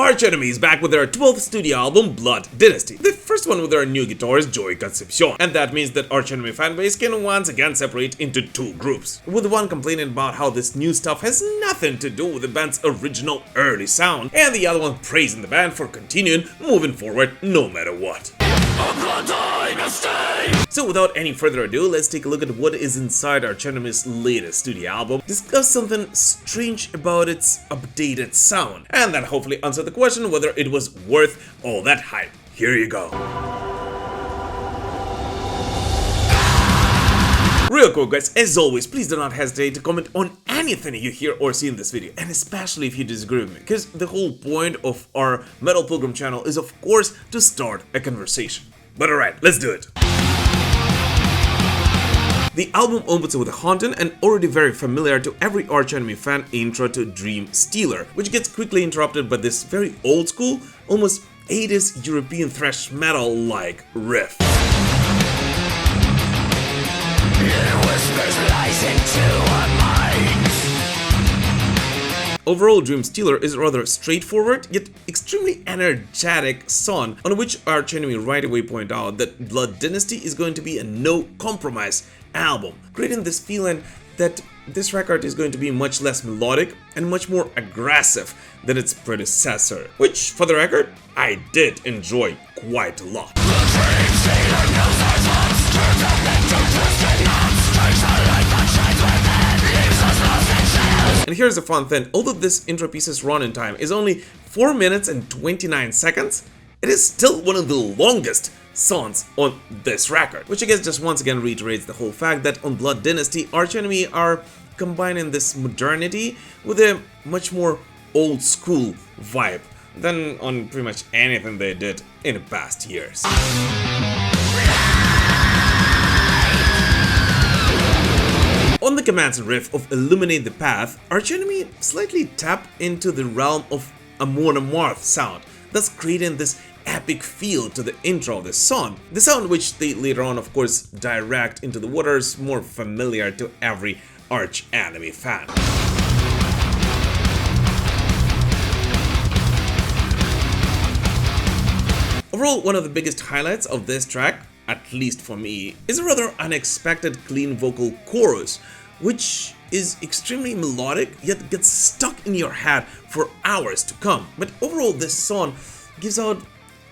Arch Enemy is back with their 12th studio album, Blood Dynasty. The first one with their new guitarist, Joey Concepcion. And that means that Arch Enemy fanbase can once again separate into two groups. With one complaining about how this new stuff has nothing to do with the band's original early sound, and the other one praising the band for continuing moving forward no matter what. Blood Dynasty! So without any further ado, let's take a look at what is inside Arch Enemy's latest studio album, discuss something strange about its updated sound, and then hopefully answer the question whether it was worth all that hype. Here you go. Real quick guys, as always, please do not hesitate to comment on anything you hear or see in this video, and especially if you disagree with me, because the whole point of our Metal Pilgrim channel is of course to start a conversation. But alright, let's do it! The album opens with a haunting and already very familiar to every Arch Enemy fan intro to Dream Stealer, which gets quickly interrupted by this very old school, almost 80s European thrash metal-like riff. Overall, Dream Stealer is a rather straightforward, yet extremely energetic song, on which Arch Enemy right away point out that Blood Dynasty is going to be a no-compromise album, creating this feeling that this record is going to be much less melodic and much more aggressive than its predecessor, which, for the record, I did enjoy quite a lot. And here's a fun thing, although this intro piece's running time is only 4 minutes and 29 seconds, it is still one of the longest songs on this record, which I guess just once again reiterates the whole fact that on Blood Dynasty, Arch Enemy are combining this modernity with a much more old school vibe than on pretty much anything they did in the past years. On the commands and riff of Illuminate the Path, Arch Enemy slightly tap into the realm of Amon Amarth sound, thus creating this epic feel to the intro of the song, the sound which they later on of course direct into the waters more familiar to every Arch Enemy fan. Overall, one of the biggest highlights of this track, at least for me, is a rather unexpected clean vocal chorus, which is extremely melodic yet gets stuck in your head for hours to come. But overall, this song gives out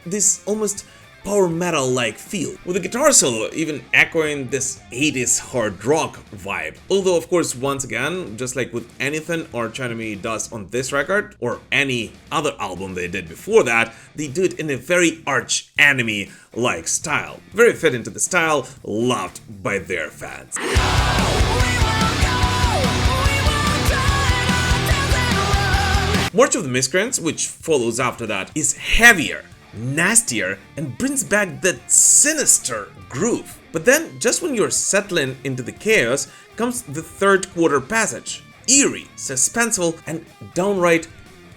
this almost power metal-like feel, with the guitar solo even echoing this 80s hard rock vibe. Although of course, once again, just like with anything Arch Enemy does on this record, or any other album they did before that, they do it in a very Arch Enemy-like style. Very fit into the style, loved by their fans. March of the Miscreants, which follows after that, is heavier, nastier, and brings back that sinister groove. But then, just when you're settling into the chaos, comes the third quarter passage. Eerie, suspenseful, and downright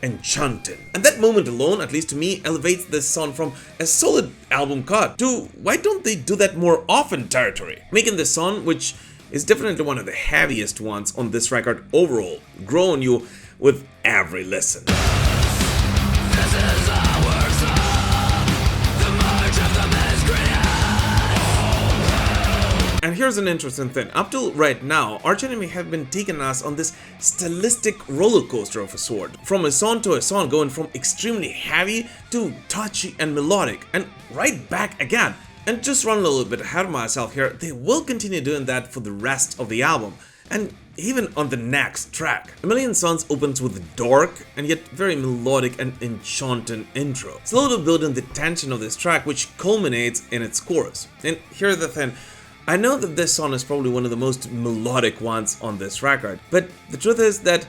enchanting. And that moment alone, at least to me, elevates this song from a solid album cut to why don't they do that more often territory, making this song, which is definitely one of the heaviest ones on this record overall, grow on you with every listen. This is our song, the march of the Miscreants. And here's an interesting thing. Up till right now, Arch Enemy have been taking us on this stylistic roller coaster of a sort, from a song to a song, going from extremely heavy to touchy and melodic, and right back again. And just run a little bit ahead of myself here, they will continue doing that for the rest of the album, and even on the next track. A Million Suns opens with a dark and yet very melodic and enchanting intro, slowly building the tension of this track, which culminates in its chorus. And here's the thing, I know that this song is probably one of the most melodic ones on this record, but the truth is that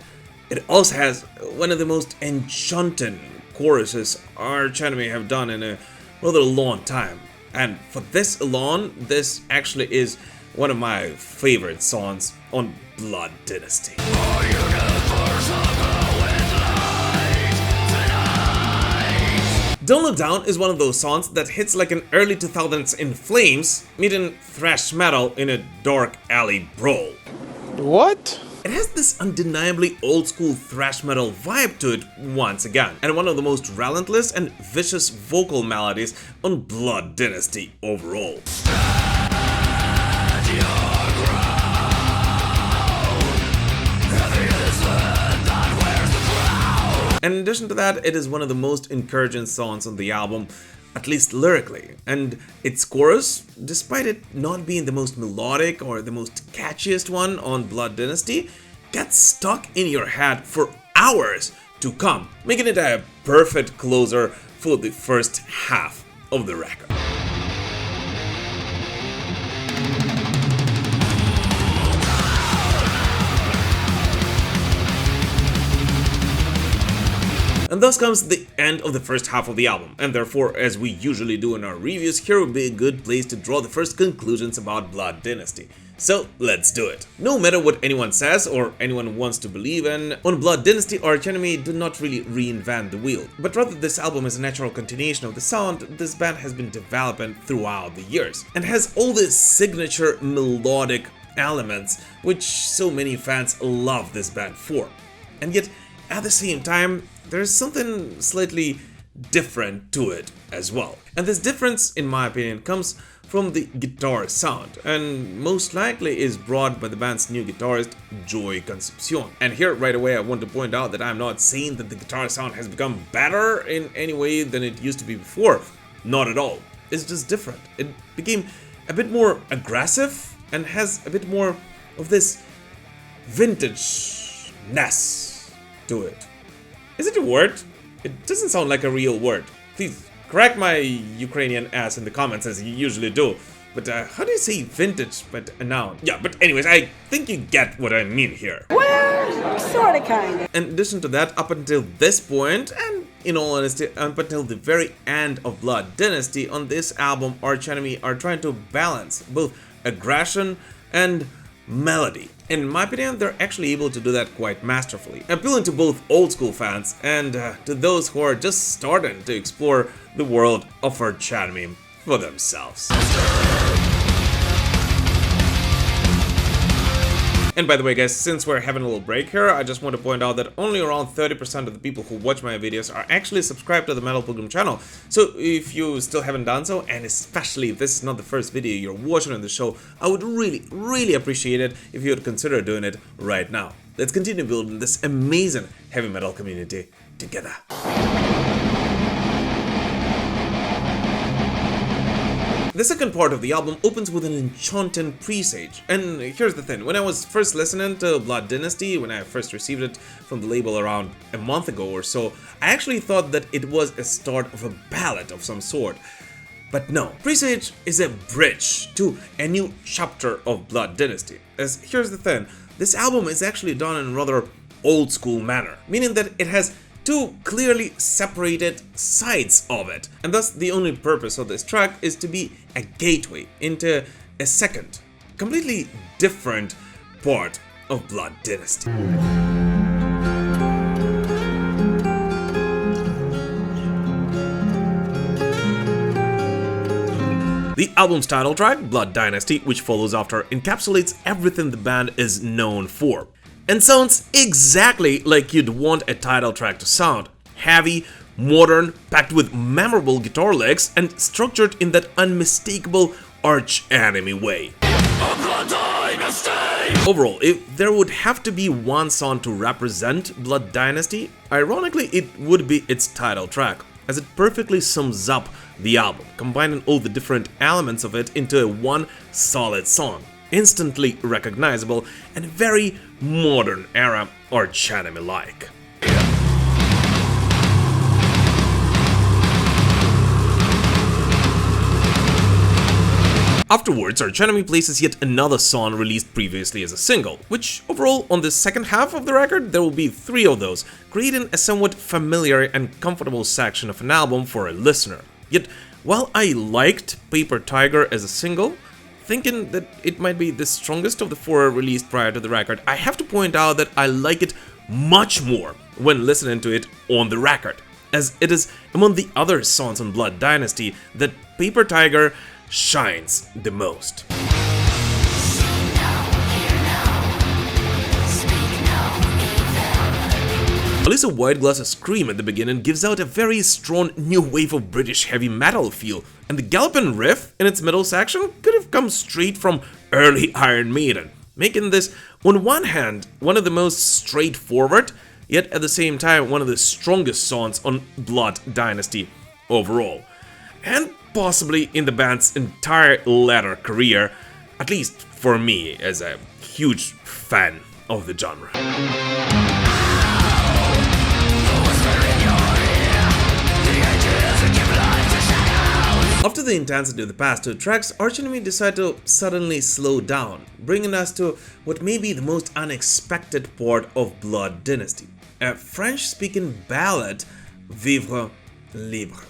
it also has one of the most enchanting choruses Arch Enemy have done in a rather long time. And for this alone, this actually is one of my favorite songs on Blood Dynasty. Don't Look Down is one of those songs that hits like an early 2000s In Flames, meeting thrash metal in a dark alley brawl. What? It has this undeniably old-school thrash metal vibe to it once again, and one of the most relentless and vicious vocal melodies on Blood Dynasty overall. And in addition to that, it is one of the most encouraging songs on the album, at least lyrically, and its chorus, despite it not being the most melodic or the most catchiest one on Blood Dynasty, gets stuck in your head for hours to come, making it a perfect closer for the first half of the record. And thus comes the end of the first half of the album, and therefore, as we usually do in our reviews, here would be a good place to draw the first conclusions about Blood Dynasty. So let's do it. No matter what anyone says or anyone wants to believe in, on Blood Dynasty, Arch Enemy did not really reinvent the wheel, but rather this album is a natural continuation of the sound this band has been developing throughout the years, and has all these signature melodic elements which so many fans love this band for. And yet, at the same time, there's something slightly different to it as well. And this difference, in my opinion, comes from the guitar sound, and most likely is brought by the band's new guitarist, Joey Concepcion. And here right away I want to point out that I'm not saying that the guitar sound has become better in any way than it used to be before. Not at all. It's just different. It became a bit more aggressive and has a bit more of this vintage-ness to it. Is it a word? It doesn't sound like a real word. Please correct my Ukrainian ass in the comments as you usually do. But how do you say vintage but a noun? Yeah, but anyways, I think you get what I mean here. Well, sorta kinda. In addition to that, up until this point, and in all honesty, up until the very end of Blood Dynasty, on this album, Arch Enemy are trying to balance both aggression and melody. In my opinion, they're actually able to do that quite masterfully, appealing to both old school fans and to those who are just starting to explore the world of Arch Enemy for themselves. And by the way guys, since we're having a little break here, I just want to point out that only around 30% of the people who watch my videos are actually subscribed to the Metal Pilgrim channel. So if you still haven't done so, and especially if this is not the first video you're watching on the show, I would really appreciate it if you would consider doing it right now. Let's continue building this amazing heavy metal community together. The second part of the album opens with an enchanting Presage, and here's the thing, when I was first listening to Blood Dynasty, when I first received it from the label around a month ago or so, I actually thought that it was a start of a ballad of some sort. But no, Presage is a bridge to a new chapter of Blood Dynasty, as here's the thing, this album is actually done in a rather old school manner, meaning that it has two clearly separated sides of it, and thus the only purpose of this track is to be a gateway into a second, completely different part of Blood Dynasty. The album's title track, Blood Dynasty, which follows after, encapsulates everything the band is known for, and sounds exactly like you'd want a title track to sound. Heavy, modern, packed with memorable guitar licks, and structured in that unmistakable Arch Enemy way. Overall, if there would have to be one song to represent Blood Dynasty, ironically it would be its title track, as it perfectly sums up the album, combining all the different elements of it into a one solid song. Instantly recognizable and very modern era Arch Enemy-like. Afterwards, Arch Enemy places yet another song released previously as a single, which overall on the second half of the record there will be 3 of those, creating a somewhat familiar and comfortable section of an album for a listener. Yet, while I liked Paper Tiger as a single, thinking that it might be the strongest of the 4 released prior to the record, I have to point out that I like it much more when listening to it on the record, as it is among the other songs on Blood Dynasty that Paper Tiger shines the most. See now, hear now, speak Alyssa white-gluz's scream at the beginning gives out a very strong new wave of British heavy metal feel, and the galloping riff in its middle section could have come straight from early Iron Maiden, making this, on one hand, one of the most straightforward, yet at the same time one of the strongest songs on Blood Dynasty overall, and possibly in the band's entire latter career, at least for me as a huge fan of the genre. After the intensity of the past two tracks, Arch Enemy decide to suddenly slow down, bringing us to what may be the most unexpected part of Blood Dynasty, a French-speaking ballad, Vivre Libre.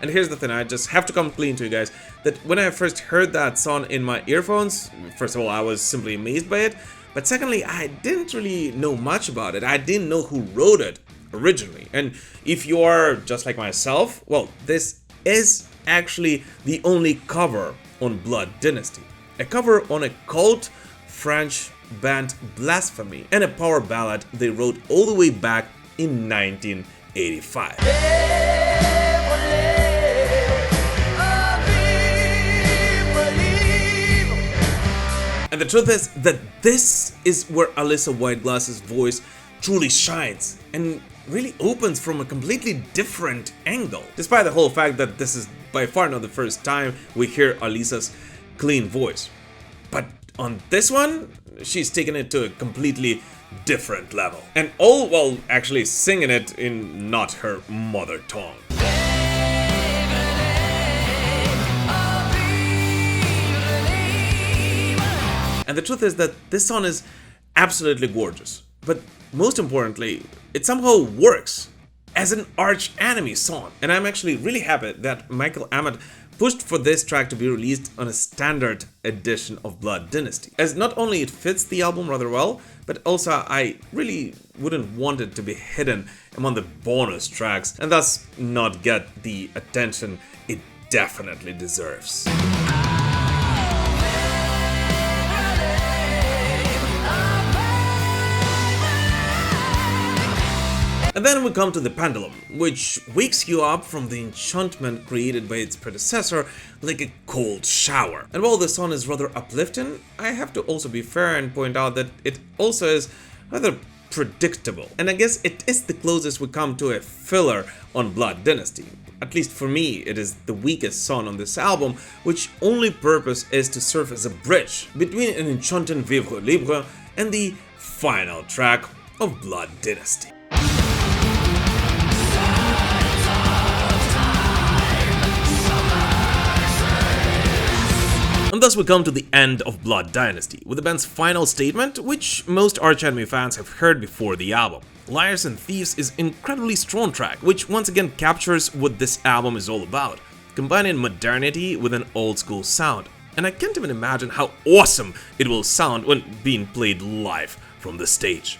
And here's the thing, I just have to come clean to you guys, that when I first heard that song in my earphones, first of all, I was simply amazed by it, but secondly, I didn't really know much about it. I didn't know who wrote it originally. And if you are just like myself, well, this is actually the only cover on Blood Dynasty. A cover on a cult French band Blasphemy and a power ballad they wrote all the way back in 1985. And the truth is that this is where Alyssa white-gluz's voice truly shines and really opens from a completely different angle. Despite the whole fact that this is by far not the first time we hear Alyssa's clean voice. But on this one, she's taken it to a completely different level. And all while actually singing it in not her mother tongue. And the truth is that this song is absolutely gorgeous, but most importantly, it somehow works as an arch enemy song. And I'm actually really happy that Michael Amott pushed for this track to be released on a standard edition of Blood Dynasty, as not only it fits the album rather well, but also I really wouldn't want it to be hidden among the bonus tracks and thus not get the attention it definitely deserves. And then we come to the Pendulum, which wakes you up from the enchantment created by its predecessor like a cold shower. And while the song is rather uplifting, I have to also be fair and point out that it also is rather predictable. And I guess it is the closest we come to a filler on Blood Dynasty. At least for me, it is the weakest song on this album, which only purpose is to serve as a bridge between an enchanting Vivre Libre and the final track of Blood Dynasty. And thus we come to the end of Blood Dynasty, with the band's final statement, which most Arch Enemy fans have heard before the album. Liars and Thieves is an incredibly strong track, which once again captures what this album is all about, combining modernity with an old-school sound. And I can't even imagine how awesome it will sound when being played live from the stage.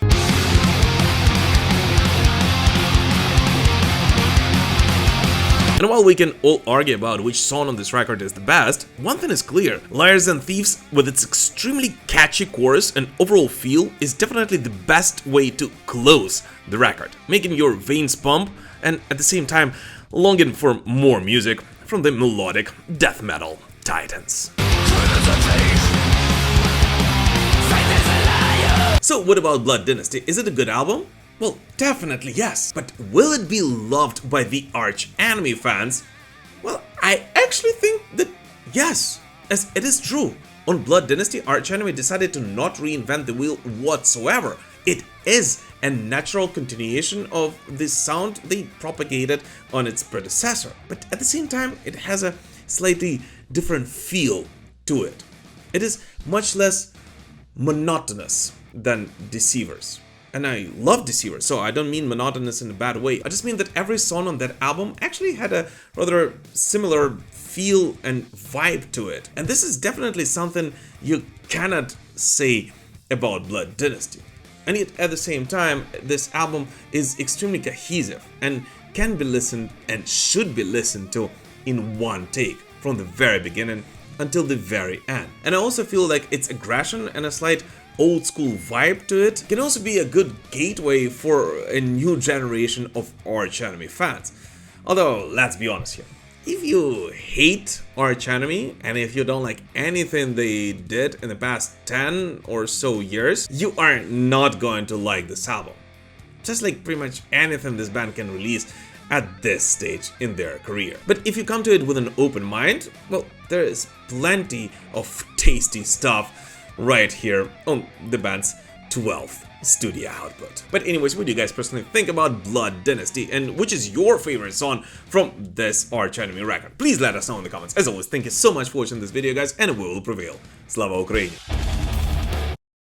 And while we can all argue about which song on this record is the best, one thing is clear: Liars and Thieves, with its extremely catchy chorus and overall feel, is definitely the best way to close the record, making your veins pump and at the same time longing for more music from the melodic death metal titans. So what about Blood Dynasty? Is it a good album? Well, definitely yes, but will it be loved by the Arch Enemy fans? Well, I actually think that yes, as it is true. On Blood Dynasty, Arch Enemy decided to not reinvent the wheel whatsoever. It is a natural continuation of the sound they propagated on its predecessor, but at the same time, it has a slightly different feel to it. It is much less monotonous than Deceivers. And I love Deceivers, so I don't mean monotonous in a bad way. I just mean that every song on that album actually had a rather similar feel and vibe to it. And this is definitely something you cannot say about Blood Dynasty. And yet at the same time, this album is extremely cohesive and can be listened and should be listened to in one take, from the very beginning until the very end. And I also feel like its aggression and a slight old school vibe to it can also be a good gateway for a new generation of Arch Enemy fans. Although, let's be honest here. If you hate Arch Enemy, and if you don't like anything they did in the past 10 or so years, you are not going to like this album. Just like pretty much anything this band can release at this stage in their career. But if you come to it with an open mind, well, there is plenty of tasty stuff right here on the band's 12th studio output. But anyways, what do you guys personally think about Blood Dynasty, and which is your favorite song from this Arch Enemy record? Please let us know in the comments. As always, thank you so much for watching this video, guys, and we will prevail. Slava Ukraini!